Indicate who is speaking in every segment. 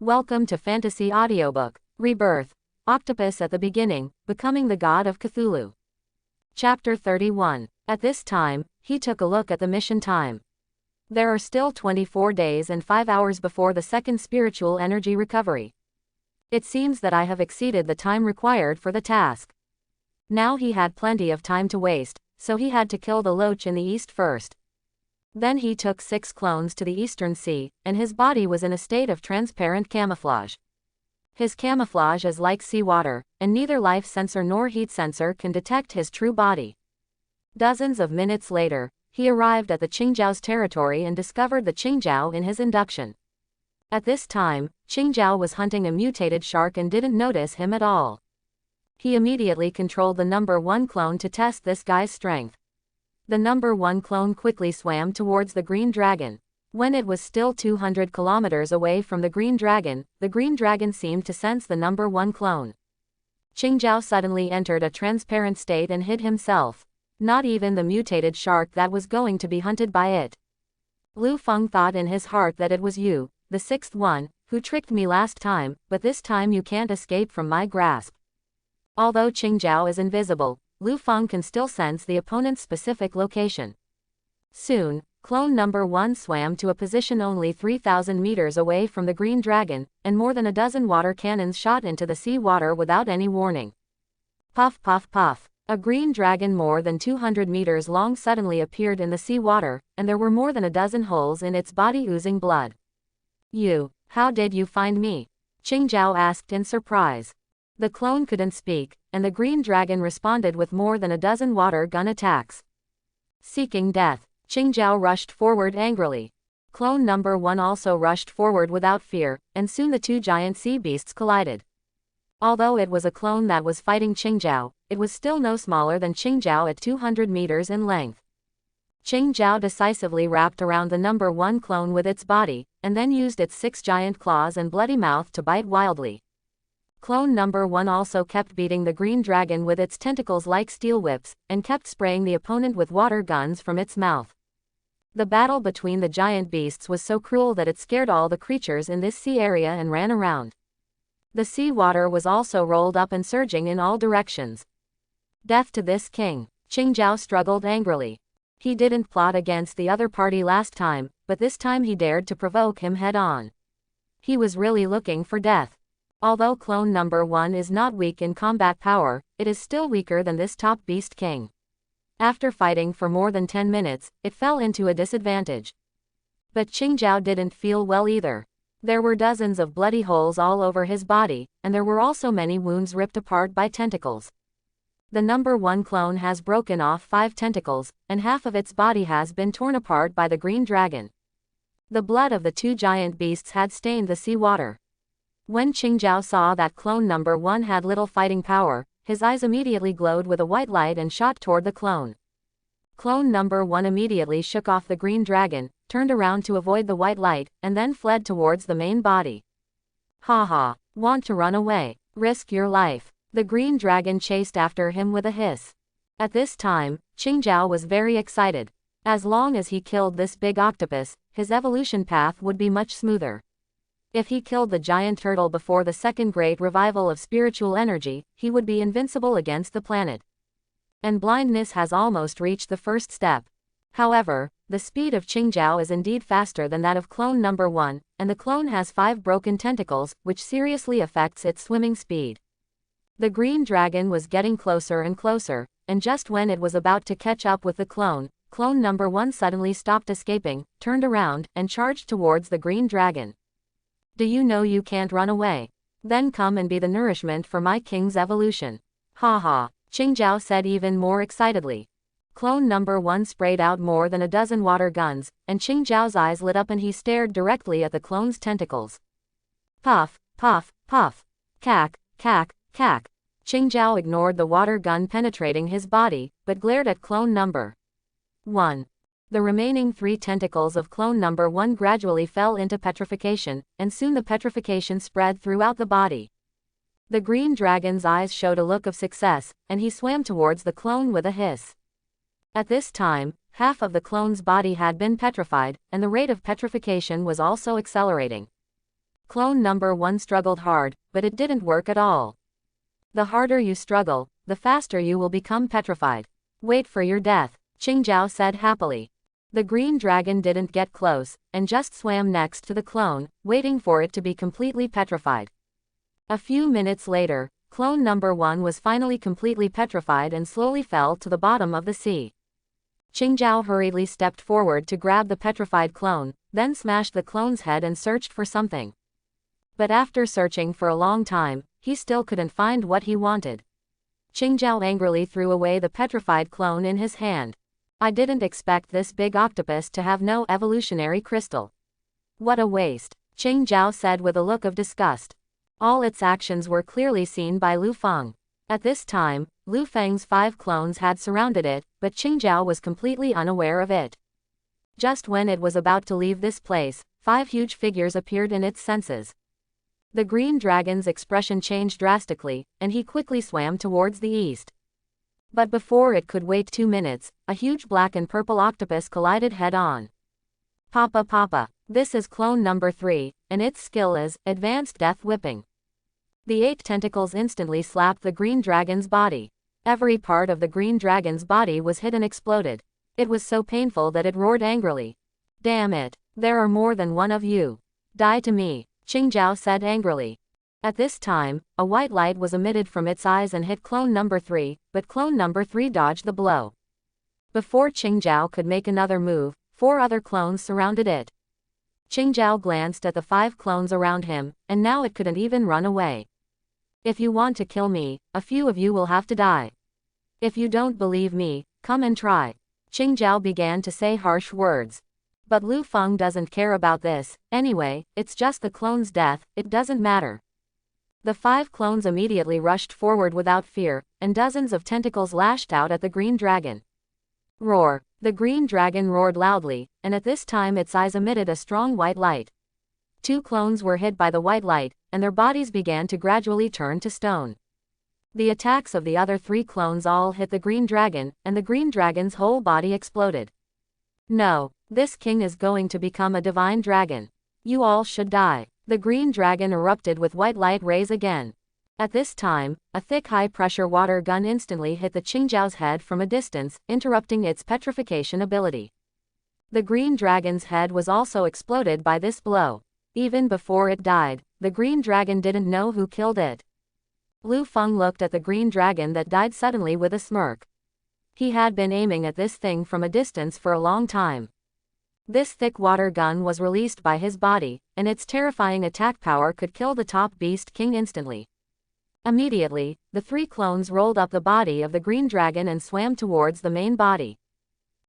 Speaker 1: Welcome to Fantasy Audiobook, Rebirth, Octopus at the Beginning, Becoming the God of Cthulhu. Chapter 31. At this time, he took a look at the mission time. There are still 24 days and 5 hours before the second spiritual energy recovery. It seems that I have exceeded the time required for the task. Now he had plenty of time to waste, so he had to kill the loach in the east first. Then he took 6 clones to the eastern sea, and his body was in a state of transparent camouflage. His camouflage is like seawater, and neither life sensor nor heat sensor can detect his true body. Dozens of minutes later, he arrived at the Qingjiao's territory and discovered the Qingjiao in his induction. At this time, Qingjiao was hunting a mutated shark and didn't notice him at all. He immediately controlled the number 1 clone to test this guy's strength. The number 1 clone quickly swam towards the green dragon. When it was still 200 kilometers away from the green dragon seemed to sense the number 1 clone. Qingjiao suddenly entered a transparent state and hid himself. Not even the mutated shark that was going to be hunted by it. Lu Feng thought in his heart that it was you, the 6th one, who tricked me last time, but this time you can't escape from my grasp. Although Qingjiao is invisible, Lu Feng can still sense the opponent's specific location. Soon, clone number 1 swam to a position only 3,000 meters away from the green dragon, and more than a dozen water cannons shot into the sea water without any warning. Puff puff puff. A green dragon more than 200 meters long suddenly appeared in the sea water, and there were more than a dozen holes in its body oozing blood. How did you find me? Qingjiao asked in surprise. The clone couldn't speak, and the green dragon responded with more than a dozen water gun attacks. Seeking death, Qingjiao rushed forward angrily. Clone number 1 also rushed forward without fear, and soon the 2 giant sea beasts collided. Although it was a clone that was fighting Qingjiao, it was still no smaller than Qingjiao at 200 meters in length. Qingjiao decisively wrapped around the number 1 clone with its body, and then used its 6 giant claws and bloody mouth to bite wildly. Clone number 1 also kept beating the green dragon with its tentacles like steel whips, and kept spraying the opponent with water guns from its mouth. The battle between the giant beasts was so cruel that it scared all the creatures in this sea area and ran around. The sea water was also rolled up and surging in all directions. Death to this king, Qingjiao struggled angrily. He didn't plot against the other party last time, but this time he dared to provoke him head-on. He was really looking for death. Although clone number 1 is not weak in combat power, it is still weaker than this top beast king. After fighting for more than 10 minutes, it fell into a disadvantage. But Qingjiao didn't feel well either. There were dozens of bloody holes all over his body, and there were also many wounds ripped apart by tentacles. The number 1 clone has broken off 5 tentacles, and half of its body has been torn apart by the green dragon. The blood of the 2 giant beasts had stained the sea water. When Qingjiao saw that clone number 1 had little fighting power, his eyes immediately glowed with a white light and shot toward the clone. Clone number 1 immediately shook off the green dragon, turned around to avoid the white light, and then fled towards the main body. Ha! Want to run away? Risk your life. The green dragon chased after him with a hiss. At this time, Qingjiao was very excited. As long as he killed this big octopus, his evolution path would be much smoother. If he killed the giant turtle before the second great revival of spiritual energy, he would be invincible against the planet. And blindness has almost reached the first step. However, the speed of Qingjiao is indeed faster than that of clone number 1, and the clone has 5 broken tentacles, which seriously affects its swimming speed. The green dragon was getting closer and closer, and just when it was about to catch up with the clone number 1 suddenly stopped escaping, turned around, and charged towards the green dragon. Do you know you can't run away? Then come and be the nourishment for my king's evolution. Ha! Qingjiao said even more excitedly. Clone number 1 sprayed out more than a dozen water guns, and Qingjiao's eyes lit up and he stared directly at the clone's tentacles. Puff, puff, puff. Cack, cack, cack. Qingjiao ignored the water gun penetrating his body, but glared at clone number 1. The remaining 3 tentacles of clone number 1 gradually fell into petrification, and soon the petrification spread throughout the body. The green dragon's eyes showed a look of success, and he swam towards the clone with a hiss. At this time, half of the clone's body had been petrified, and the rate of petrification was also accelerating. Clone number 1 struggled hard, but it didn't work at all. The harder you struggle, the faster you will become petrified. Wait for your death, Qingjiao said happily. The green dragon didn't get close, and just swam next to the clone, waiting for it to be completely petrified. A few minutes later, clone number 1 was finally completely petrified and slowly fell to the bottom of the sea. Qingjiao hurriedly stepped forward to grab the petrified clone, then smashed the clone's head and searched for something. But after searching for a long time, he still couldn't find what he wanted. Qingjiao angrily threw away the petrified clone in his hand. I didn't expect this big octopus to have no evolutionary crystal. What a waste, Qingjiao said with a look of disgust. All its actions were clearly seen by Lu Feng. At this time, Lu Feng's 5 clones had surrounded it, but Qingjiao was completely unaware of it. Just when it was about to leave this place, 5 huge figures appeared in its senses. The green dragon's expression changed drastically, and he quickly swam towards the east. But before it could wait 2 minutes, a huge black and purple octopus collided head-on. Papa, this is clone number 3, and its skill is Advanced Death Whipping. The 8 tentacles instantly slapped the green dragon's body. Every part of the green dragon's body was hit and exploded. It was so painful that it roared angrily. Damn it, there are more than one of you. Die to me, Qingjiao said angrily. At this time, a white light was emitted from its eyes and hit clone number 3, but clone number 3 dodged the blow. Before Qingjiao could make another move, 4 other clones surrounded it. Qingjiao glanced at the 5 clones around him, and now it couldn't even run away. If you want to kill me, a few of you will have to die. If you don't believe me, come and try. Qingjiao began to say harsh words. But Lu Feng doesn't care about this, anyway, it's just the clone's death, it doesn't matter. The 5 clones immediately rushed forward without fear, and dozens of tentacles lashed out at the green dragon. Roar! The green dragon roared loudly, and at this time its eyes emitted a strong white light. 2 clones were hit by the white light, and their bodies began to gradually turn to stone. The attacks of the other 3 clones all hit the green dragon, and the green dragon's whole body exploded. No, this king is going to become a divine dragon. You all should die. The green dragon erupted with white light rays again. At this time, a thick high-pressure water gun instantly hit the Qingjiao's head from a distance, interrupting its petrification ability. The green dragon's head was also exploded by this blow. Even before it died, the green dragon didn't know who killed it. Lu Feng looked at the green dragon that died suddenly with a smirk. He had been aiming at this thing from a distance for a long time. This thick water gun was released by his body, and its terrifying attack power could kill the top beast king instantly. Immediately, the 3 clones rolled up the body of the green dragon and swam towards the main body.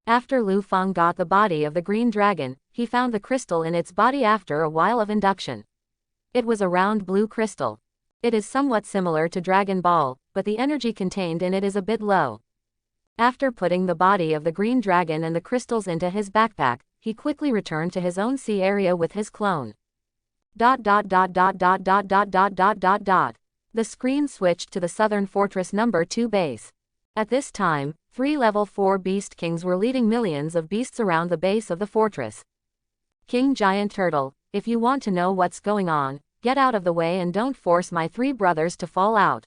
Speaker 1: After Lu Feng got the body of the green dragon, he found the crystal in its body after a while of induction. It was a round blue crystal. It is somewhat similar to Dragon Ball, but the energy contained in it is a bit low. After putting the body of the green dragon and the crystals into his backpack, he quickly returned to his own sea area with his clone. The screen switched to the Southern Fortress number 2 base. At this time, 3 level 4 beast kings were leading millions of beasts around the base of the fortress. King Giant Turtle, if you want to know what's going on, get out of the way and don't force my 3 brothers to fall out.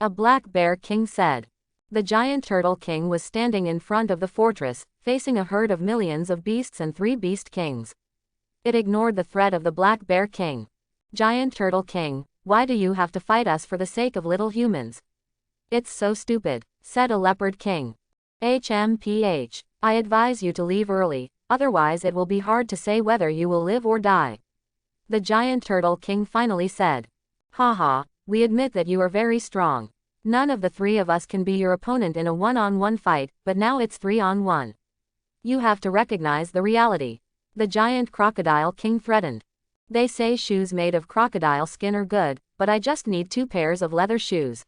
Speaker 1: A black bear king said. The giant turtle king was standing in front of the fortress, facing a herd of millions of beasts and 3 beast kings. It ignored the threat of the black bear king. Giant turtle king, why do you have to fight us for the sake of little humans? It's so stupid, said a leopard king. HMPH, I advise you to leave early, otherwise it will be hard to say whether you will live or die. The giant turtle king finally said. Haha, we admit that you are very strong. None of the 3 of us can be your opponent in a one-on-one fight, but now it's 3-on-1. You have to recognize the reality. The giant crocodile king threatened. They say shoes made of crocodile skin are good, but I just need 2 pairs of leather shoes.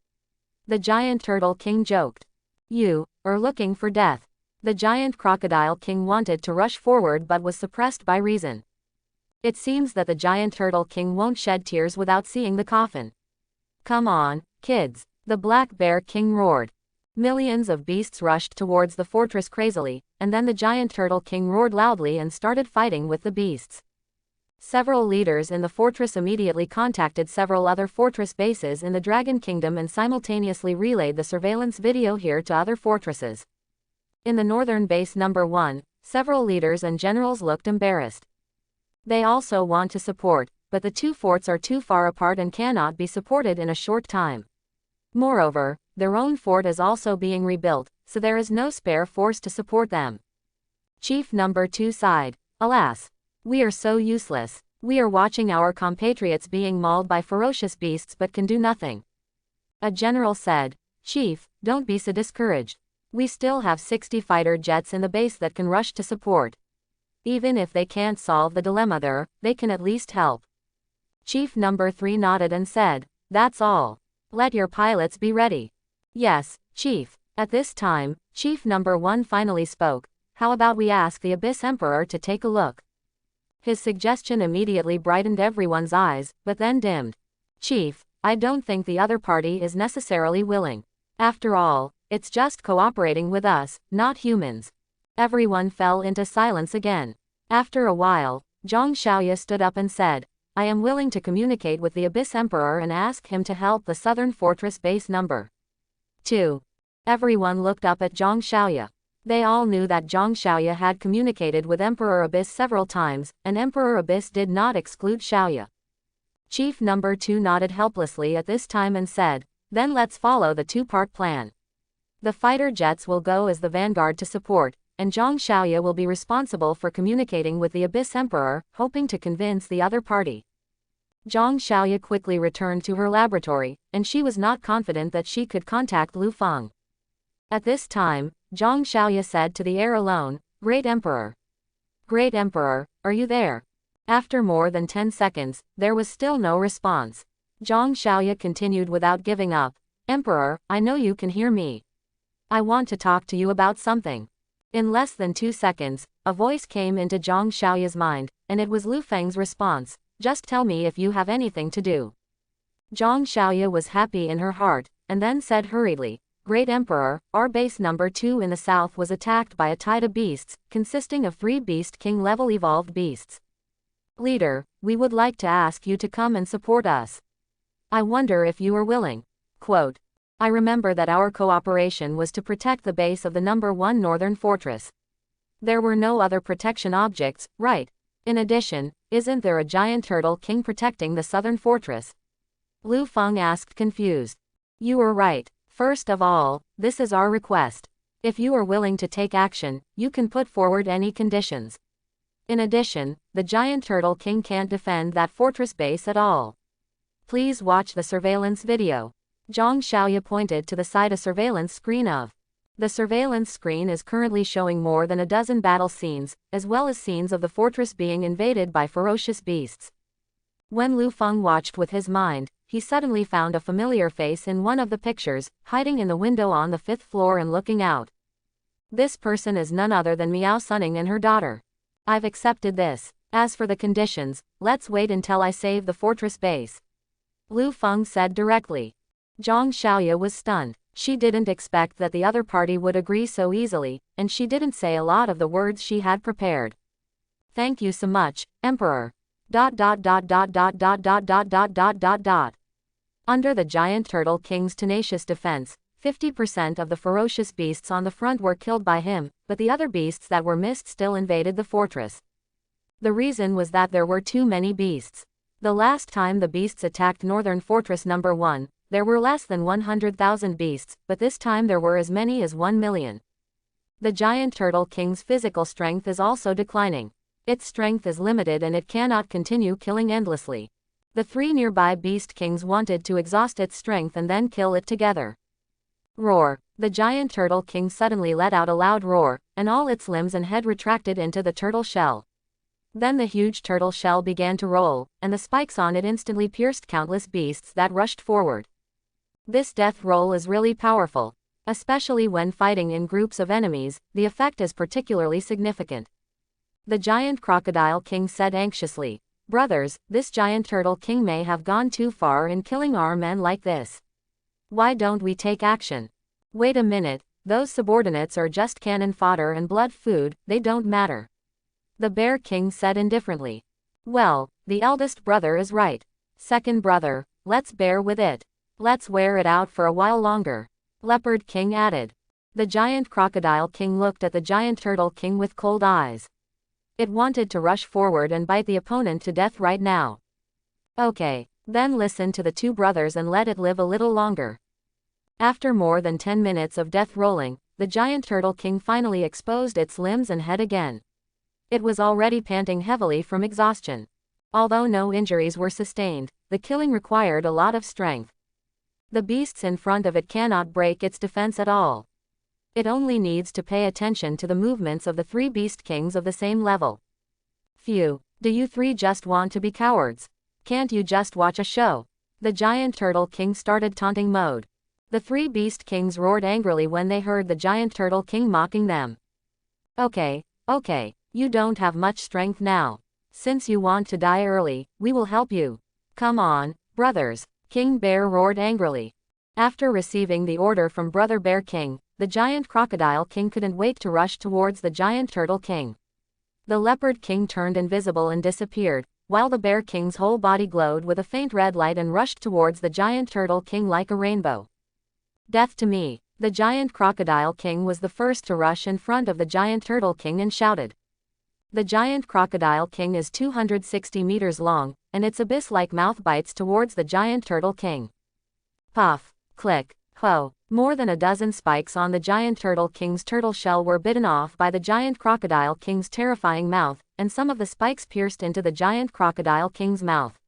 Speaker 1: The giant turtle king joked. You are looking for death. The giant crocodile king wanted to rush forward but was suppressed by reason. It seems that the giant turtle king won't shed tears without seeing the coffin. Come on, kids. The black bear king roared. Millions of beasts rushed towards the fortress crazily, and then the giant turtle king roared loudly and started fighting with the beasts. Several leaders in the fortress immediately contacted several other fortress bases in the Dragon Kingdom and simultaneously relayed the surveillance video here to other fortresses. In the northern base number 1, several leaders and generals looked embarrassed. They also want to support, but the two forts are too far apart and cannot be supported in a short time. Moreover, their own fort is also being rebuilt, so there is no spare force to support them. Chief number 2 sighed. Alas! We are so useless. We are watching our compatriots being mauled by ferocious beasts but can do nothing. A general said, Chief, don't be so discouraged. We still have 60 fighter jets in the base that can rush to support. Even if they can't solve the dilemma there, they can at least help. Chief number 3 nodded and said, That's all. Let your pilots be ready. Yes, Chief. At this time, Chief number 1 finally spoke. How about we ask the Abyss Emperor to take a look? His suggestion immediately brightened everyone's eyes, but then dimmed. Chief, I don't think the other party is necessarily willing. After all, it's just cooperating with us, not humans. Everyone fell into silence again. After a while, Zhang Xiaoya stood up and said, I am willing to communicate with the Abyss Emperor and ask him to help the southern fortress base number 2. Everyone looked up at Zhang Xiaoya. They all knew that Zhang Xiaoya had communicated with Emperor Abyss several times, and Emperor Abyss did not exclude Xiaoya. Chief number 2 nodded helplessly at this time and said, Then let's follow the two-part plan. The fighter jets will go as the vanguard to support, and Zhang Xiaoya will be responsible for communicating with the Abyss Emperor, hoping to convince the other party. Zhang Xiaoya quickly returned to her laboratory, and she was not confident that she could contact Lu Feng. At this time, Zhang Xiaoya said to the air alone, Great Emperor. Great Emperor, are you there? After more than 10 seconds, there was still no response. Zhang Xiaoya continued without giving up, Emperor, I know you can hear me. I want to talk to you about something. In less than 2 seconds, a voice came into Zhang Xiaoya's mind, and it was Lu Feng's response, Just tell me if you have anything to do. Zhang Xiaoya was happy in her heart, and then said hurriedly, Great Emperor, our base number 2 in the south was attacked by a tide of beasts, consisting of 3 Beast King level evolved beasts. Leader, we would like to ask you to come and support us. I wonder if you are willing. Quote, I remember that our cooperation was to protect the base of the number 1 northern fortress. There were no other protection objects, right? In addition, isn't there a giant turtle king protecting the southern fortress? Lu Feng asked confused. You are right. First of all, this is our request. If you are willing to take action, you can put forward any conditions. In addition, the giant turtle king can't defend that fortress base at all. Please watch the surveillance video. Zhang Xiaoya pointed to the side a surveillance screen of. The surveillance screen is currently showing more than a dozen battle scenes, as well as scenes of the fortress being invaded by ferocious beasts. When Lu Feng watched with his mind, he suddenly found a familiar face in one of the pictures, hiding in the window on the 5th floor and looking out. This person is none other than Miao Sunning and her daughter. I've accepted this. As for the conditions, let's wait until I save the fortress base. Lu Feng said directly. Zhang Xiaoya was stunned. She didn't expect that the other party would agree so easily, and she didn't say a lot of the words she had prepared. Thank you so much, Emperor. ... Under the giant turtle king's tenacious defense, 50% of the ferocious beasts on the front were killed by him, but the other beasts that were missed still invaded the fortress. The reason was that there were too many beasts. The last time the beasts attacked northern fortress number 1, there were less than 100,000 beasts, but this time there were as many as 1 million. The giant turtle king's physical strength is also declining. Its strength is limited and it cannot continue killing endlessly. The 3 nearby beast kings wanted to exhaust its strength and then kill it together. Roar! The giant turtle king suddenly let out a loud roar, and all its limbs and head retracted into the turtle shell. Then the huge turtle shell began to roll, and the spikes on it instantly pierced countless beasts that rushed forward. This death roll is really powerful. Especially when fighting in groups of enemies, the effect is particularly significant. The giant crocodile king said anxiously, Brothers, this giant turtle king may have gone too far in killing our men like this. Why don't we take action? Wait a minute, those subordinates are just cannon fodder and blood food, they don't matter. The bear king said indifferently. Well, the eldest brother is right. Second brother, let's bear with it. Let's wear it out for a while longer. Leopard King added. The giant crocodile king looked at the giant turtle king with cold eyes. It wanted to rush forward and bite the opponent to death right now. Okay, then listen to the two brothers and let it live a little longer. After more than 10 minutes of death rolling, the giant turtle king finally exposed its limbs and head again. It was already panting heavily from exhaustion. Although no injuries were sustained, the killing required a lot of strength. The beasts in front of it cannot break its defense at all. It only needs to pay attention to the movements of the three beast kings of the same level. Phew, do you three just want to be cowards? Can't you just watch a show? The giant turtle king started taunting mode. The three beast kings roared angrily when they heard the giant turtle king mocking them. Okay, you don't have much strength now. Since you want to die early, we will help you. Come on, brothers, King Bear roared angrily. After receiving the order from Brother Bear King, the giant crocodile king couldn't wait to rush towards the giant turtle king. The leopard king turned invisible and disappeared, while the bear king's whole body glowed with a faint red light and rushed towards the giant turtle king like a rainbow. Death to me. The giant crocodile king was the first to rush in front of the giant turtle king and shouted. The giant crocodile king is 260 meters long, and its abyss-like mouth bites towards the giant turtle king. Puff, click, ho. More than a dozen spikes on the giant turtle king's turtle shell were bitten off by the giant crocodile king's terrifying mouth, and some of the spikes pierced into the giant crocodile king's mouth.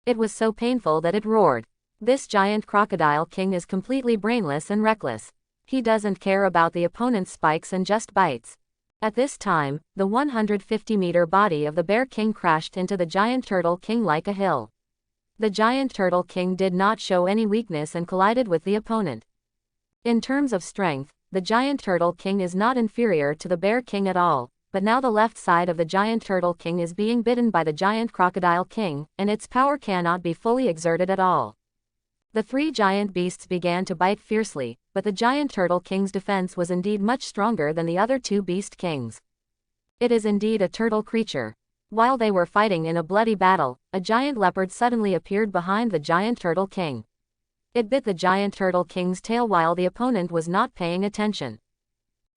Speaker 1: It was so painful that it roared. This giant crocodile king is completely brainless and reckless. He doesn't care about the opponent's spikes and just bites. At this time, the 150-meter body of the bear king crashed into the giant turtle king like a hill. The giant turtle king did not show any weakness and collided with the opponent. In terms of strength, the giant turtle king is not inferior to the bear king at all, but now the left side of the giant turtle king is being bitten by the giant crocodile king, and its power cannot be fully exerted at all. The three giant beasts began to bite fiercely, but the giant turtle king's defense was indeed much stronger than the other two beast kings. It is indeed a turtle creature. While they were fighting in a bloody battle, a giant leopard suddenly appeared behind the giant turtle king. It bit the giant turtle king's tail while the opponent was not paying attention.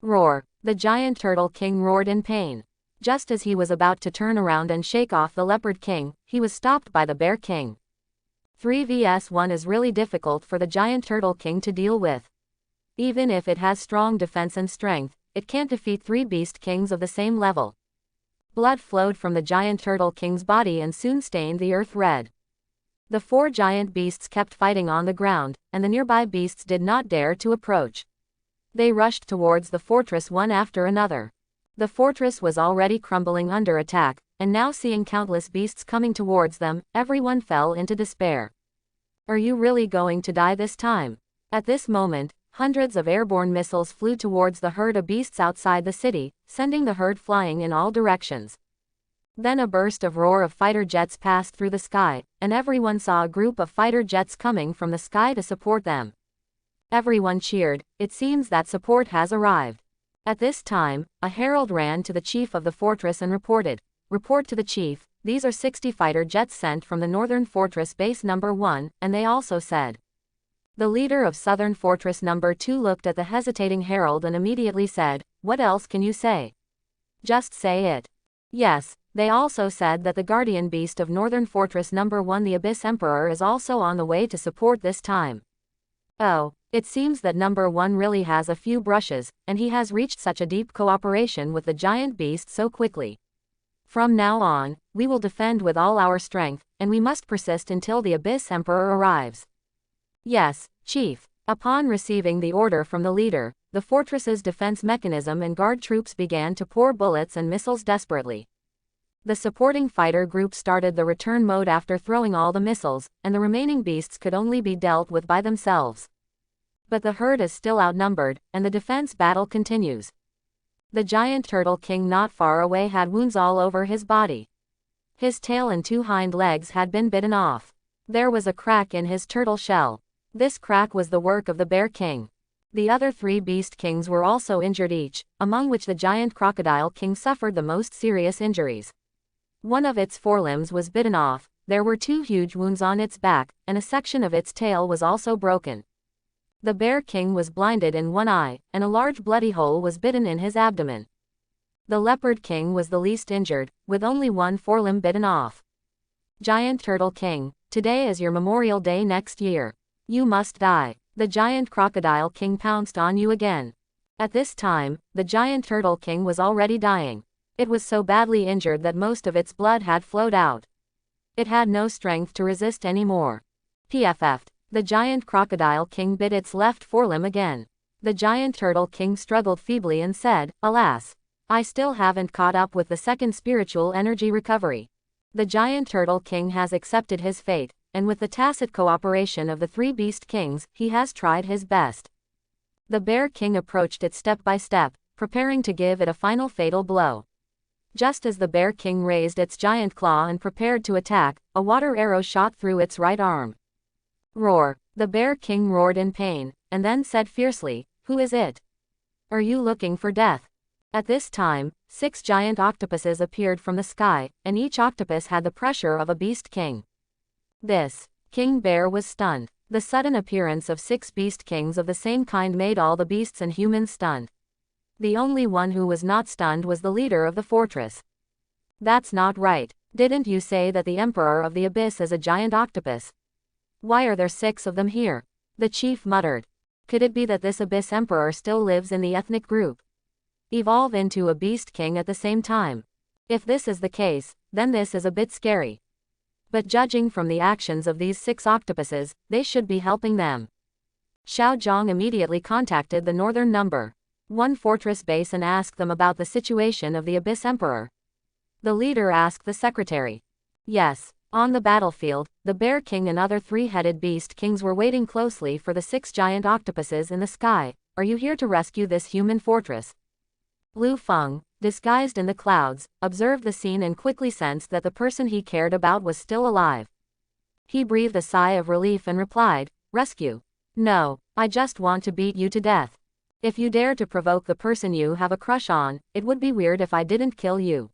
Speaker 1: Roar! The giant turtle king roared in pain. Just as he was about to turn around and shake off the leopard king, he was stopped by the bear king. 3 vs 1 is really difficult for the giant turtle king to deal with. Even if it has strong defense and strength, it can't defeat three beast kings of the same level. Blood flowed from the giant turtle king's body and soon stained the earth red. The four giant beasts kept fighting on the ground, and the nearby beasts did not dare to approach. They rushed towards the fortress one after another. The fortress was already crumbling under attack, and now seeing countless beasts coming towards them, everyone fell into despair. Are you really going to die this time? At this moment, hundreds of airborne missiles flew towards the herd of beasts outside the city, sending the herd flying in all directions. Then a burst of roar of fighter jets passed through the sky, and everyone saw a group of fighter jets coming from the sky to support them. Everyone cheered. It seems that support has arrived. At this time, a herald ran to the chief of the fortress and reported. Report to the chief, these are 60 fighter jets sent from the northern fortress base number 1, and they also said. The leader of southern fortress number 2 looked at the hesitating herald and immediately said, what else can you say? Just say it. Yes, they also said that the guardian beast of northern fortress number 1, the Abyss Emperor, is also on the way to support this time. Oh, it seems that number 1 really has a few brushes, and he has reached such a deep cooperation with the giant beast so quickly. From now on, we will defend with all our strength, and we must persist until the Abyss Emperor arrives. Yes, Chief. Upon receiving the order from the leader, the fortress's defense mechanism and guard troops began to pour bullets and missiles desperately. The supporting fighter group started the return mode after throwing all the missiles, and the remaining beasts could only be dealt with by themselves. But the herd is still outnumbered, and the defense battle continues. The giant turtle king not far away had wounds all over his body. His tail and 2 hind legs had been bitten off. There was a crack in his turtle shell. This crack was the work of the bear king. The other 3 beast kings were also injured each, among which the giant crocodile king suffered the most serious injuries. One of its forelimbs was bitten off, there were 2 huge wounds on its back, and a section of its tail was also broken. The Bear King was blinded in one eye, and a large bloody hole was bitten in his abdomen. The Leopard King was the least injured, with only one forelimb bitten off. Giant Turtle King, today is your Memorial Day next year. You must die. The Giant Crocodile King pounced on you again. At this time, the Giant Turtle King was already dying. It was so badly injured that most of its blood had flowed out. It had no strength to resist anymore. PFF'd. The Giant Crocodile King bit its left forelimb again. The Giant Turtle King struggled feebly and said, "Alas, I still haven't caught up with the second spiritual energy recovery." The Giant Turtle King has accepted his fate, and with the tacit cooperation of the 3 Beast Kings, he has tried his best. The Bear King approached it step by step, preparing to give it a final fatal blow. Just as the Bear King raised its giant claw and prepared to attack, a water arrow shot through its right arm. Roar! The Bear King roared in pain, and then said fiercely, "Who is it? Are you looking for death?" At this time, 6 giant octopuses appeared from the sky, and each octopus had the pressure of a Beast King. This King Bear was stunned. The sudden appearance of 6 Beast Kings of the same kind made all the beasts and humans stunned. The only one who was not stunned was the leader of the fortress. "That's not right. Didn't you say that the Emperor of the Abyss is a giant octopus? Why are there 6 of them here?" The chief muttered. Could it be that this Abyss Emperor still lives in the ethnic group? Evolve into a Beast King at the same time? If this is the case, then this is a bit scary. But judging from the actions of these 6 octopuses, they should be helping them. Xiao Zhang immediately contacted the Northern Number 1 Fortress base and asked them about the situation of the Abyss Emperor. The leader asked the secretary. Yes. On the battlefield, the Bear King and other 3-headed Beast Kings were waiting closely for the 6 giant octopuses in the sky. "Are you here to rescue this human fortress?" Lu Feng, disguised in the clouds, observed the scene and quickly sensed that the person he cared about was still alive. He breathed a sigh of relief and replied, "Rescue? No, I just want to beat you to death. If you dare to provoke the person you have a crush on, it would be weird if I didn't kill you."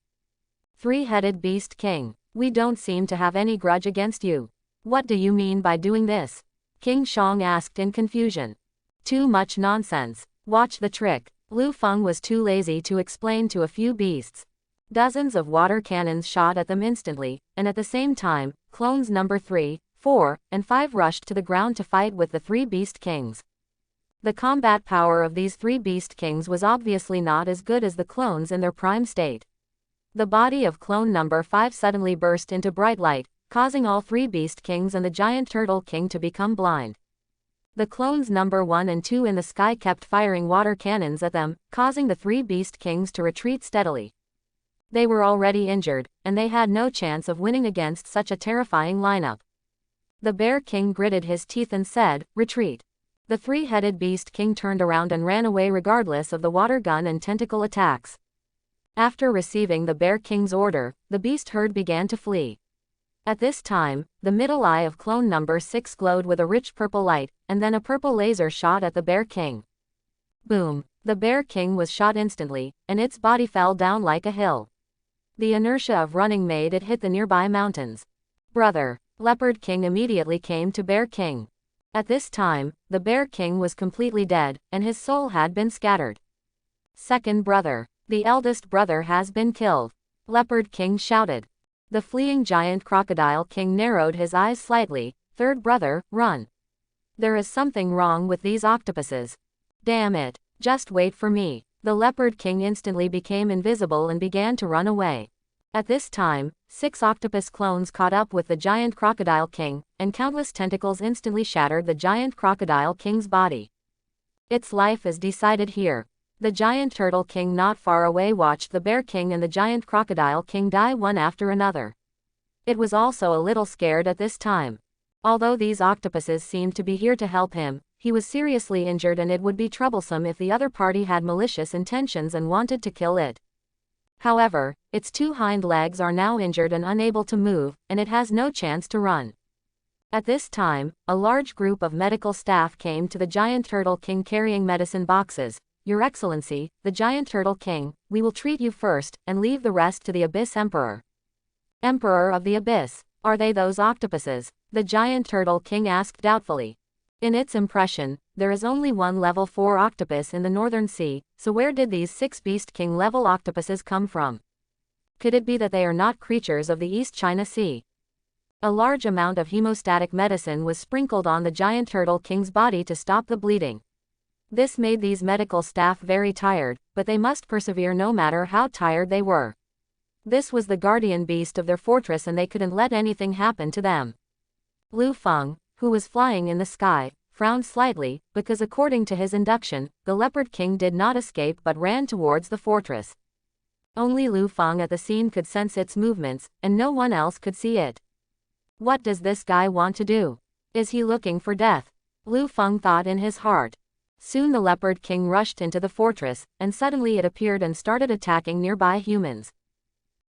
Speaker 1: 3-headed Beast King, we don't seem to have any grudge against you. What do you mean by doing this? King Shang asked in confusion. Too much nonsense. Watch the trick. Lu Feng was too lazy to explain to a few beasts. Dozens of water cannons shot at them instantly, and at the same time, clones number 3, 4, and 5 rushed to the ground to fight with the 3 Beast Kings. The combat power of these 3 Beast Kings was obviously not as good as the clones in their prime state. The body of clone number 5 suddenly burst into bright light, causing all 3 Beast Kings and the Giant Turtle King to become blind. The clones number 1 and 2 in the sky kept firing water cannons at them, causing the 3 Beast Kings to retreat steadily. They were already injured, and they had no chance of winning against such a terrifying lineup. The Bear King gritted his teeth and said, "Retreat." The 3-headed Beast King turned around and ran away regardless of the water gun and tentacle attacks. After receiving the Bear King's order, the beast herd began to flee. At this time, the middle eye of clone number 6 glowed with a rich purple light, and then a purple laser shot at the Bear King. Boom! The Bear King was shot instantly, and its body fell down like a hill. The inertia of running made it hit the nearby mountains. Brother! Leopard King immediately came to Bear King. At this time, the Bear King was completely dead, and his soul had been scattered. Second brother! The eldest brother has been killed. Leopard King shouted. The fleeing Giant Crocodile King narrowed his eyes slightly. Third brother, run. There is something wrong with these octopuses. Damn it. Just wait for me. The Leopard King instantly became invisible and began to run away. At this time, 6 octopus clones caught up with the Giant Crocodile King, and countless tentacles instantly shattered the Giant Crocodile King's body. Its life is decided here. The Giant Turtle King not far away watched the Bear King and the Giant Crocodile King die one after another. It was also a little scared at this time. Although these octopuses seemed to be here to help him, he was seriously injured and it would be troublesome if the other party had malicious intentions and wanted to kill it. However, its 2 hind legs are now injured and unable to move, and it has no chance to run. At this time, a large group of medical staff came to the Giant Turtle King carrying medicine boxes. "Your Excellency, the Giant Turtle King, we will treat you first, and leave the rest to the Abyss Emperor." Emperor of the Abyss, are they those octopuses? The giant turtle king asked doubtfully. In its impression, there is only one level 4 octopus in the Northern Sea, so where did these 6 Beast King level octopuses come from? Could it be that they are not creatures of the East China Sea? A large amount of hemostatic medicine was sprinkled on the giant turtle king's body to stop the bleeding. This made these medical staff very tired, but they must persevere no matter how tired they were. This was the guardian beast of their fortress and they couldn't let anything happen to them. Lu Feng, who was flying in the sky, frowned slightly, because according to his induction, the Leopard King did not escape but ran towards the fortress. Only Lu Feng at the scene could sense its movements, and no one else could see it. What does this guy want to do? Is he looking for death? Lu Feng thought in his heart. Soon the Leopard King rushed into the fortress, and suddenly it appeared and started attacking nearby humans.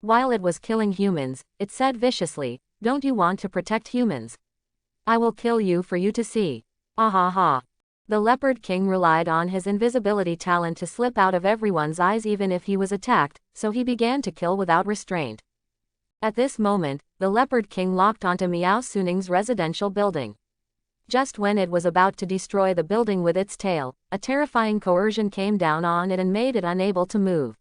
Speaker 1: While it was killing humans, it said viciously, "Don't you want to protect humans? I will kill you for you to see." Ah ha ha. The Leopard King relied on his invisibility talent to slip out of everyone's eyes even if he was attacked, so he began to kill without restraint. At this moment, the Leopard King locked onto Miao Suning's residential building. Just when it was about to destroy the building with its tail, a terrifying coercion came down on it and made it unable to move.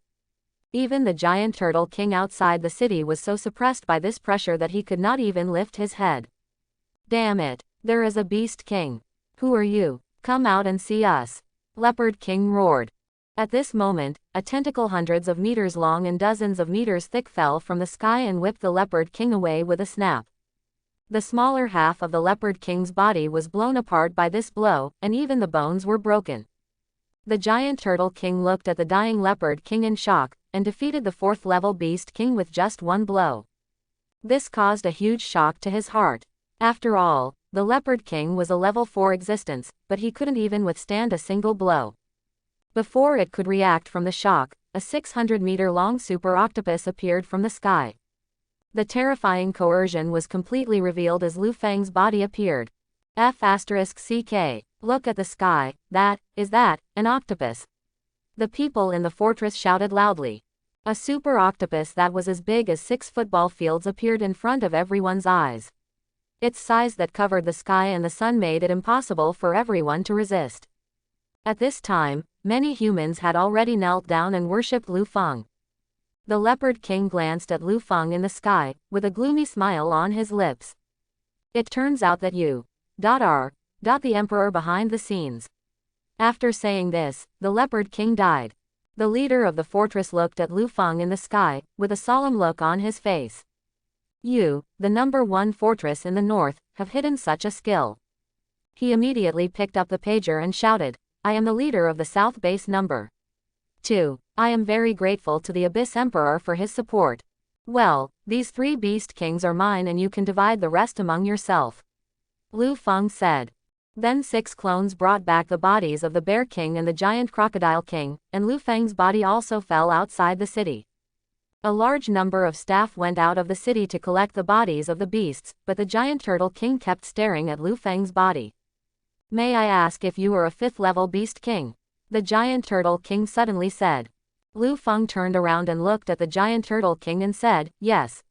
Speaker 1: Even the giant turtle king outside the city was so suppressed by this pressure that he could not even lift his head. Damn it, there is a Beast King. Who are you? Come out and see us. Leopard King roared. At this moment, a tentacle hundreds of meters long and dozens of meters thick fell from the sky and whipped the Leopard King away with a snap. The smaller half of the Leopard King's body was blown apart by this blow, and even the bones were broken. The giant turtle king looked at the dying Leopard King in shock, and defeated the 4th level Beast King with just one blow. This caused a huge shock to his heart. After all, the Leopard King was a level 4 existence, but he couldn't even withstand a single blow. Before it could react from the shock, a 600-meter-long super octopus appeared from the sky. The terrifying coercion was completely revealed as Lu Feng's body appeared. F***CK. Look at the sky, is that, an octopus? The people in the fortress shouted loudly. A super octopus that was as big as 6 football fields appeared in front of everyone's eyes. Its size that covered the sky and the sun made it impossible for everyone to resist. At this time, many humans had already knelt down and worshipped Lu Feng. The Leopard King glanced at Lu Feng in the sky, with a gloomy smile on his lips. It turns out that you are the emperor behind the scenes. After saying this, the Leopard King died. The leader of the fortress looked at Lu Feng in the sky, with a solemn look on his face. You, the number 1 fortress in the north, have hidden such a skill. He immediately picked up the pager and shouted, "I am the leader of the South Base number 2. I am very grateful to the Abyss Emperor for his support. Well, these 3 Beast Kings are mine and you can divide the rest among yourself." Lu Feng said. Then 6 clones brought back the bodies of the Bear King and the Giant Crocodile King, and Lu Feng's body also fell outside the city. A large number of staff went out of the city to collect the bodies of the beasts, but the Giant Turtle King kept staring at Lu Feng's body. "May I ask if you are a 5th level Beast King?" the Giant Turtle King suddenly said. Lu Feng turned around and looked at the Giant Turtle King and said, "Yes.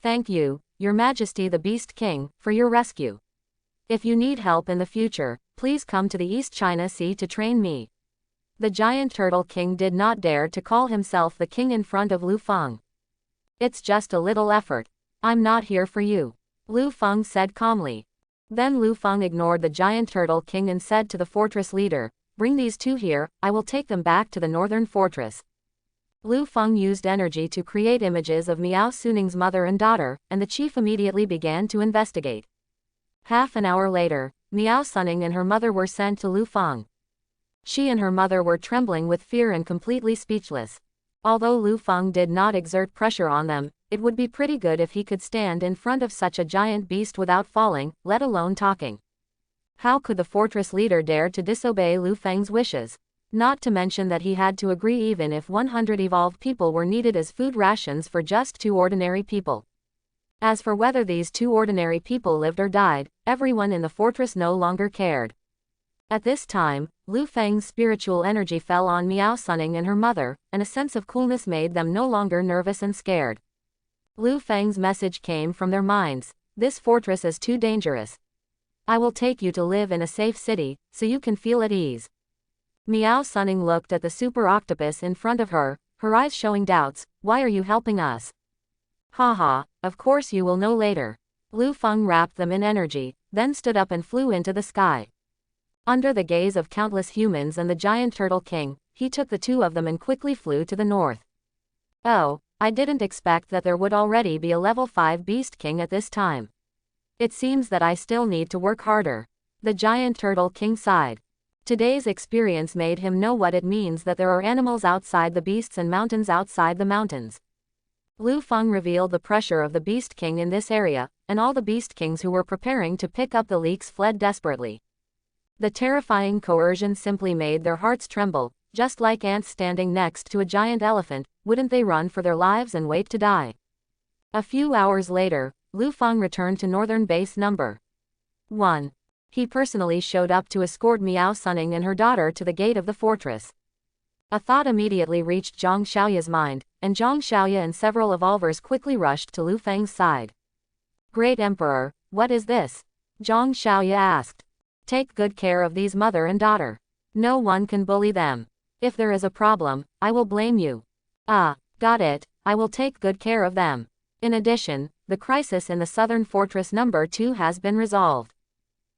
Speaker 1: Thank you, Your Majesty the Beast King, for your rescue. If you need help in the future, please come to the East China Sea to train me." The Giant Turtle King did not dare to call himself the king in front of Lu Feng. "It's just a little effort. I'm not here for you," Lu Feng said calmly. Then Lu Feng ignored the Giant Turtle King and said to the fortress leader, "Bring these 2 here, I will take them back to the northern fortress." Lu Feng used energy to create images of Miao Suning's mother and daughter, and the chief immediately began to investigate. Half an hour later, Miao Suning and her mother were sent to Lu Feng. She and her mother were trembling with fear and completely speechless. Although Lu Feng did not exert pressure on them, it would be pretty good if he could stand in front of such a giant beast without falling, let alone talking. How could the fortress leader dare to disobey Lu Feng's wishes? Not to mention that he had to agree even if 100 evolved people were needed as food rations for just 2 ordinary people. As for whether these 2 ordinary people lived or died, everyone in the fortress no longer cared. At this time, Lu Feng's spiritual energy fell on Miao Suning and her mother, and a sense of coolness made them no longer nervous and scared. Lu Feng's message came from their minds. This fortress is too dangerous. I will take you to live in a safe city, so you can feel at ease. Miao Sunning looked at the super octopus in front of her, her eyes showing doubts. Why are you helping us? Haha, of course you will know later. Lu Feng wrapped them in energy, then stood up and flew into the sky. Under the gaze of countless humans and the giant turtle king, he took the two of them and quickly flew to the north. Oh, I didn't expect that there would already be a level 5 beast king at this time. It seems that I still need to work harder. The giant turtle king sighed. Today's experience made him know what it means that there are animals outside the beasts and mountains outside the mountains. Lu Feng revealed the pressure of the beast king in this area, and all the beast kings who were preparing to pick up the leaks fled desperately. The terrifying coercion simply made their hearts tremble, just like ants standing next to a giant elephant. Wouldn't they run for their lives and wait to die? A few hours later, Lu Feng returned to Northern Base Number 1. He personally showed up to escort Miao Sunning and her daughter to the gate of the fortress. A thought immediately reached Zhang Xiaoya's mind, and Zhang Xiaoya and several evolvers quickly rushed to Lu Feng's side. Great Emperor, what is this? Zhang Xiaoya asked. Take good care of these mother and daughter. No one can bully them. If there is a problem, I will blame you. Ah, got it, I will take good care of them. In addition, the crisis in the southern fortress number 2 has been resolved.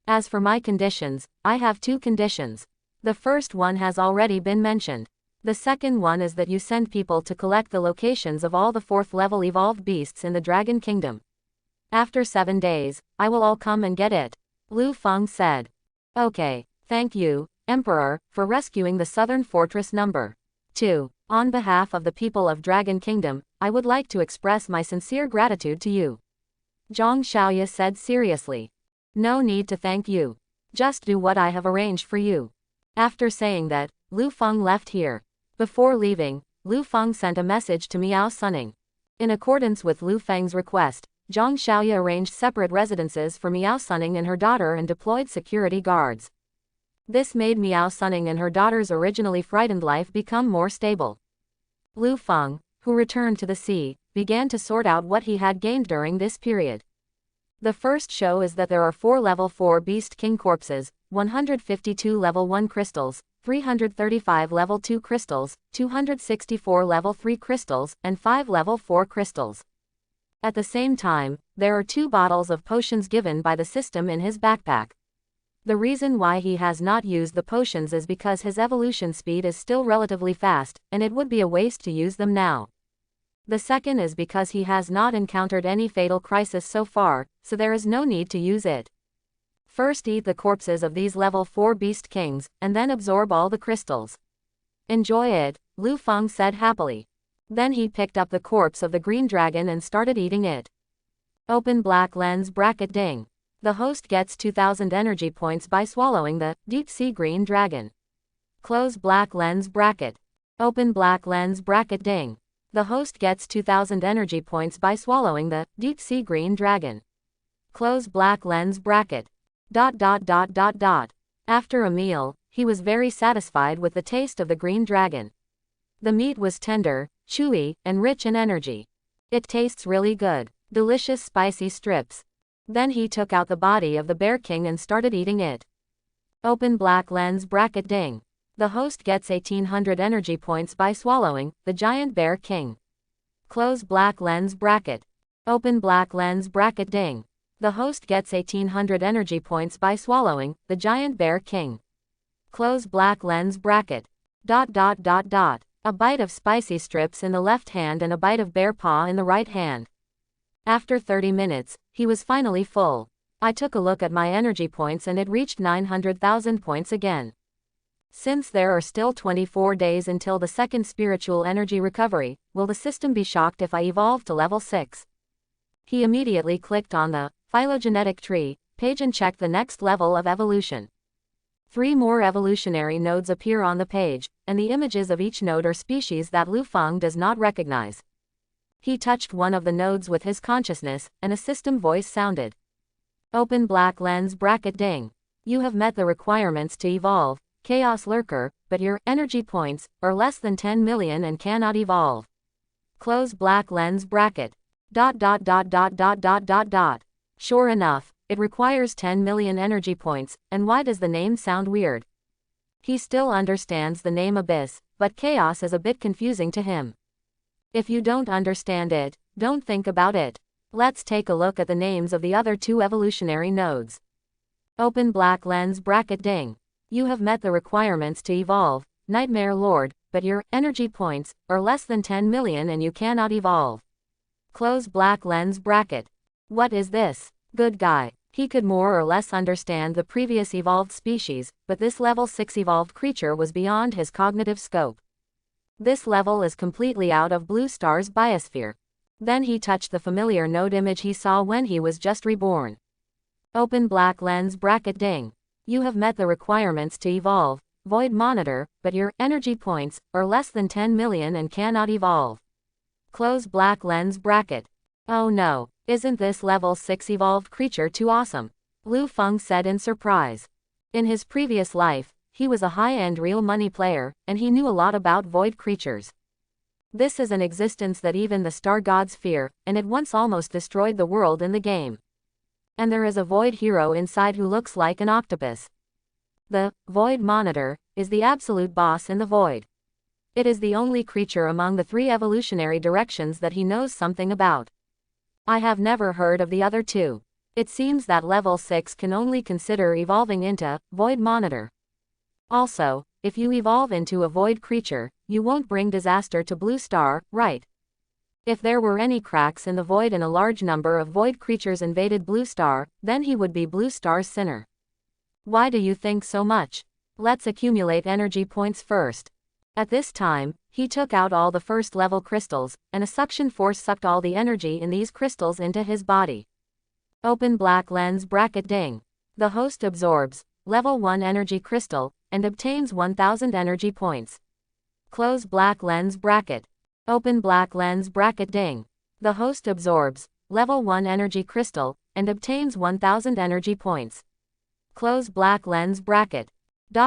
Speaker 1: As for my conditions, I have 2 conditions. The first one has already been mentioned. The second one is that you send people to collect the locations of all the 4th level evolved beasts in the Dragon Kingdom. After 7 days, I will all come and get it. Lu Feng said. Okay, thank you, Emperor, for rescuing the southern fortress number 2. On behalf of the people of Dragon Kingdom, I would like to express my sincere gratitude to you. Zhang Xiaoya said seriously. No need to thank you. Just do what I have arranged for you. After saying that, Lu Feng left here. Before leaving, Lu Feng sent a message to Miao Sunning. In accordance with Lu Feng's request, Zhang Xiaoya arranged separate residences for Miao Sunning and her daughter and deployed security guards. This made Miao Sunning and her daughter's originally frightened life become more stable. Lu Feng, who returned to the sea, began to sort out what he had gained during this period. The first show is that there are 4 level 4 Beast King corpses, 152 level 1 crystals, 335 level 2 crystals, 264 level 3 crystals, and 5 level 4 crystals. At the same time, there are 2 bottles of potions given by the system in his backpack. The reason why he has not used the potions is because his evolution speed is still relatively fast, and it would be a waste to use them now. The second is because he has not encountered any fatal crisis so far, so there is no need to use it. First eat the corpses of these level 4 beast kings, and then absorb all the crystals. Enjoy it, Lu Feng said happily. Then he picked up the corpse of the green dragon and started eating it. Open black lens bracket ding. The host gets 2000 energy points by swallowing the deep sea green dragon. Close black lens bracket. Open black lens bracket ding. The host gets 2000 energy points by swallowing the deep sea green dragon. Close black lens bracket. ... After a meal, he was very satisfied with the taste of the green dragon. The meat was tender, chewy, and rich in energy. It tastes really good. Delicious spicy strips. Then he took out the body of the bear king and started eating it. Open black lens bracket ding. The host gets 1800 energy points by swallowing the giant bear king. Close black lens bracket. Open black lens bracket ding. The host gets 1800 energy points by swallowing the giant bear king. Close black lens bracket. ... A bite of spicy strips in the left hand and a bite of bear paw in the right hand. After 30 minutes, he was finally full. I took a look at my energy points and it reached 900,000 points again. Since there are still 24 days until the second spiritual energy recovery, will the system be shocked if I evolve to level 6? He immediately clicked on the phylogenetic tree page and checked the next level of evolution. 3 more evolutionary nodes appear on the page, and the images of each node are species that Lu Feng does not recognize. He touched one of the nodes with his consciousness, and a system voice sounded. Open black lens bracket ding. You have met the requirements to evolve, Chaos Lurker, but your energy points are less than 10 million and cannot evolve. Close black lens bracket. Sure enough, it requires 10 million energy points, and why does the name sound weird? He still understands the name Abyss, but chaos is a bit confusing to him. If you don't understand it, don't think about it. Let's take a look at the names of the other two evolutionary nodes. Open black lens bracket ding. You have met the requirements to evolve, Nightmare Lord, but your energy points are less than 10 million and you cannot evolve. Close black lens bracket. What is this? Good guy. He could more or less understand the previous evolved species, but this level 6 evolved creature was beyond his cognitive scope. This level is completely out of Blue Star's biosphere. Then he touched the familiar node image he saw when he was just reborn. Open black lens bracket ding. You have met the requirements to evolve, Void Monitor, but your energy points are less than 10 million and cannot evolve. Close black lens bracket. Oh no, isn't this level 6 evolved creature too awesome? Lu Feng said in surprise. In his previous life, he was a high-end real money player, and he knew a lot about void creatures. This is an existence that even the star gods fear, and it once almost destroyed the world in the game. And there is a void hero inside who looks like an octopus. The Void Monitor is the absolute boss in the void. It is the only creature among the 3 evolutionary directions that he knows something about. I have never heard of the other 2. It seems that level 6 can only consider evolving into Void Monitor. Also, if you evolve into a void creature, you won't bring disaster to Blue Star, right? If there were any cracks in the void and a large number of void creatures invaded Blue Star, then he would be Blue Star's sinner. Why do you think so much? Let's accumulate energy points first. At this time, he took out all the first level crystals, and a suction force sucked all the energy in these crystals into his body. Open black lens bracket ding. The host absorbs level 1 energy crystal, and obtains 1000 energy points. Close black lens bracket. Open black lens bracket ding. The host absorbs level 1 energy crystal, and obtains 1000 energy points. Close black lens bracket. He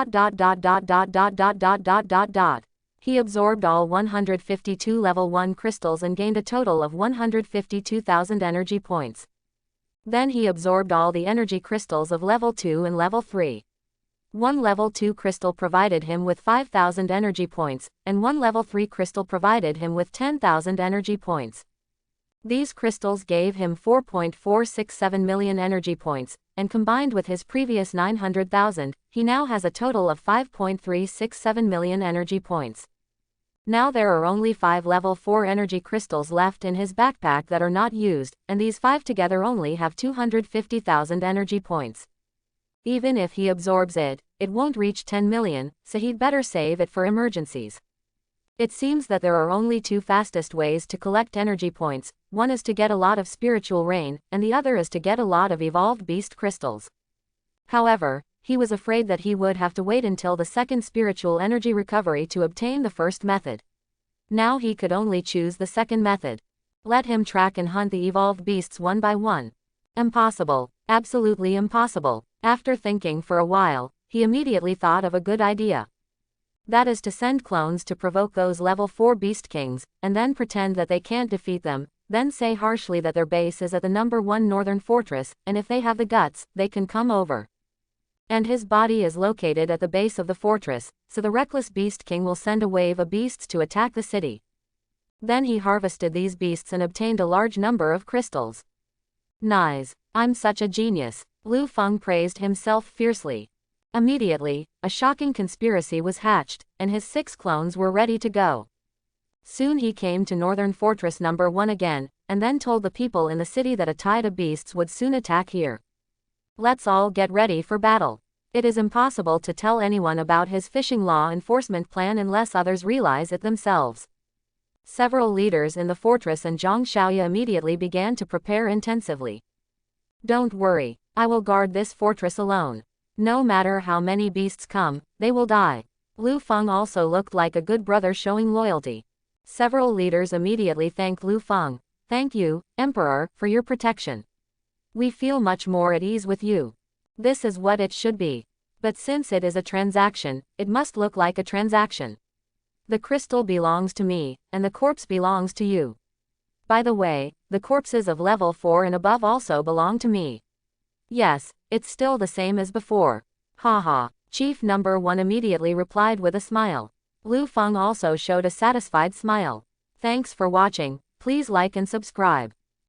Speaker 1: absorbed all 152 level 1 crystals and gained a total of 152,000 energy points. Then he absorbed all the energy crystals of level 2 and level 3. One level 2 crystal provided him with 5,000 energy points, and one level 3 crystal provided him with 10,000 energy points. These crystals gave him 4.467 million energy points, and combined with his previous 900,000, he now has a total of 5.367 million energy points. Now there are only 5 level 4 energy crystals left in his backpack that are not used, and these 5 together only have 250,000 energy points. Even if he absorbs it, it won't reach 10 million, so he'd better save it for emergencies. It seems that there are only 2 fastest ways to collect energy points, one is to get a lot of spiritual rain, and the other is to get a lot of evolved beast crystals. However, he was afraid that he would have to wait until the second spiritual energy recovery to obtain the first method. Now he could only choose the second method. Let him track and hunt the evolved beasts one by one. Impossible. Absolutely impossible. After thinking for a while, he immediately thought of a good idea. That is to send clones to provoke those level 4 beast kings, and then pretend that they can't defeat them, then say harshly that their base is at the number 1 northern fortress, and if they have the guts, they can come over. And his body is located at the base of the fortress, so the reckless beast king will send a wave of beasts to attack the city. Then he harvested these beasts and obtained a large number of crystals. Nice. I'm such a genius. Lu Feng praised himself fiercely. Immediately, a shocking conspiracy was hatched, and his 6 clones were ready to go. Soon he came to Northern Fortress number 1 again, and then told the people in the city that a tide of beasts would soon attack here. Let's all get ready for battle. It is impossible to tell anyone about his fishing law enforcement plan unless others realize it themselves. Several leaders in the fortress and Zhang Xiaoya immediately began to prepare intensively. Don't worry, I will guard this fortress alone. No matter how many beasts come, they will die. Lu Feng also looked like a good brother showing loyalty. Several leaders immediately thanked Lu Feng. Thank you, Emperor, for your protection. We feel much more at ease with you. This is what it should be. But since it is a transaction, it must look like a transaction. The crystal belongs to me, and the corpse belongs to you. By the way, the corpses of level 4 and above also belong to me. Yes, it's still the same as before. Haha. Chief number 1 immediately replied with a smile. Lu Feng also showed a satisfied smile. Thanks for watching, please like and subscribe.